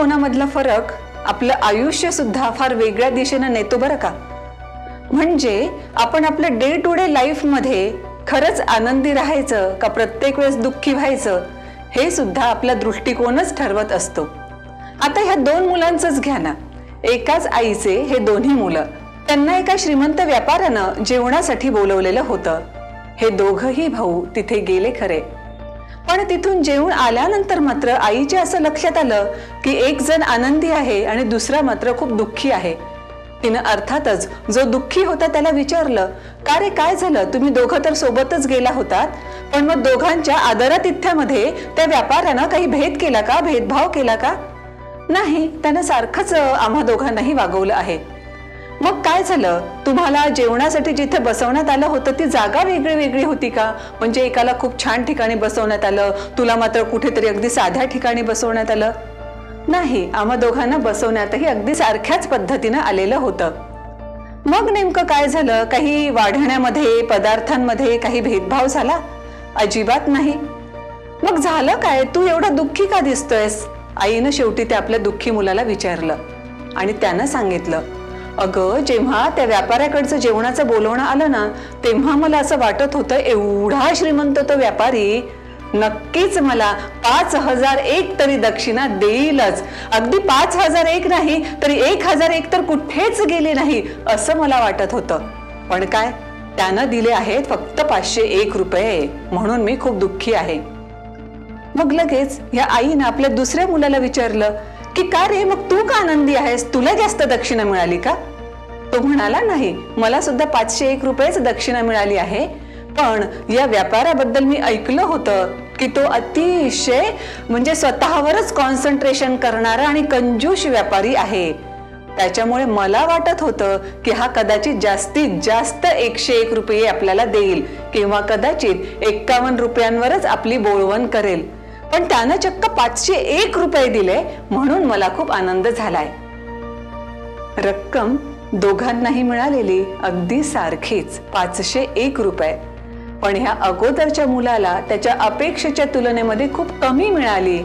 दृष्टिकोनामधला फरक आपलं आयुष्य सुद्धा फार वेगळ्या दिशेने नेतो बरं का। म्हणजे आपण आपल्या डे टू डे लाईफ मध्ये खरंच आनंदी राहायचं का प्रत्येक वेळेस दुःखी व्हायचं हे सुद्धा आपला दृष्टिकोनच ठरवत असतो। आता ह्या दोन मुलांचंच घ्या ना, एकाच आईचे हे दोन्ही मुलं, त्यांना एका श्रीमंत व्यापाऱ्यानं जेवणासाठी बोलवलेलं होतं। हे दोघही भाऊ तिथे गेले खरे, पण तिथून जेवून आल्यानंतर मात्र आईच्या असं लक्षात आलं की एक जण आनंदी आहे आणि दुसरा मात्र खूप दुःखी आहे। तिनं अर्थातच जो दुःखी होता त्याला विचारलं, का रे काय झालं, तुम्ही दोघं तर सोबतच गेला होतात, पण मग दोघांच्या आदरातिथ्यामध्ये त्या व्यापाऱ्यानं काही भेद केला का, भेदभाव केला का? नाही, त्यानं सारखंच आम्हा दोघांनाही वागवलं आहे। मग काय झालं, तुम्हाला जेवणासाठी जिथे बसवण्यात आलं होतं ती जागा वेगळी वेगळी होती का? म्हणजे एकाला खूप छान ठिकाणी बसवण्यात आलं, तुला मात्र कुठेतरी अगदी साध्या ठिकाणी बसवण्यात आलं? नाही, आम्हा दोघांना बसवण्यातही अगदी सारख्याच पद्धतीनं आलेलं होतं। मग नेमकं काय झालं, काही वाढण्यामध्ये पदार्थांमध्ये काही भेदभाव झाला? अजिबात नाही। मग झालं काय, तू एवढा दुःखी का दिसतोयस? आईनं शेवटी त्या आपल्या दुःखी मुलाला विचारलं आणि त्यानं सांगितलं, अगं जेव्हा त्या व्यापाऱ्याकडचं जेवणाचं बोलवणं आलं ना, तेव्हा मला असं वाटत होतं एवढा श्रीमंत तो व्यापारी नक्कीच मला 5001 तरी दक्षिणा देईलच। अगदी 5001 नाही तरी 1001 तर कुठेच गेले नाही असं मला वाटत होतं, पण काय, त्यानं दिले आहेत फक्त 501 रुपये, म्हणून मी खूप दुःखी आहे। मग लगेच या आईनं आपल्या दुसऱ्या मुलाला विचारलं की का रे, मग तू का आनंदी आहेस, तुला जास्त दक्षिणा मिळाली का? तो म्हणाला, नाही, मला सुद्धा 501 रुपयेच दक्षिणा मिळाली आहे, पण या व्यापाऱ्याबद्दल मी ऐकलं होतं की तो अतिशय म्हणजे स्वतःवरच कॉन्सन्ट्रेशन करणारा आणि कंजूष व्यापारी आहे। त्याच्यामुळे मला वाटत होतं की हा कदाचित जास्तीत जास्त 101 रुपये आपल्याला देईल किंवा कदाचित 51 रुपयांवरच आपली बोळवण करेल, पण त्यानं चक्क 501 रुपये दिले, म्हणून मला खूप आनंद झालाय। रक्कम दोघांनाही मिळालेली अगदी सारखीच 501 रुपये, पण ह्या अगोदरच्या मुलाला त्याच्या अपेक्षेच्या तुलनेमध्ये खूप कमी मिळाली,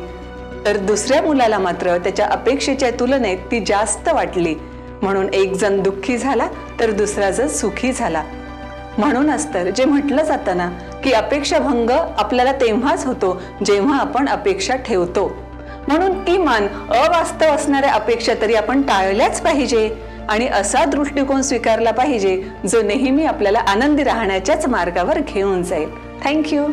तर दुसऱ्या मुलाला मात्र त्याच्या अपेक्षेच्या तुलनेत ती जास्त वाटली, म्हणून एक जण दुःखी झाला तर दुसरा जण सुखी झाला। म्हणूनच तर जे म्हटलं जातं ना की अपेक्षाभंग आपल्याला तेव्हाच होतो जेव्हा आपण अपेक्षा ठेवतो, म्हणून किमान अवास्तव असणाऱ्या अपेक्षा तरी आपण टाळल्याच पाहिजे आणि असा दृष्टिकोन स्वीकारला पाहिजे जो नेहमी आपल्याला आनंदी राहण्याच्याच मार्गावर घेऊन जाईल। थँक्यू।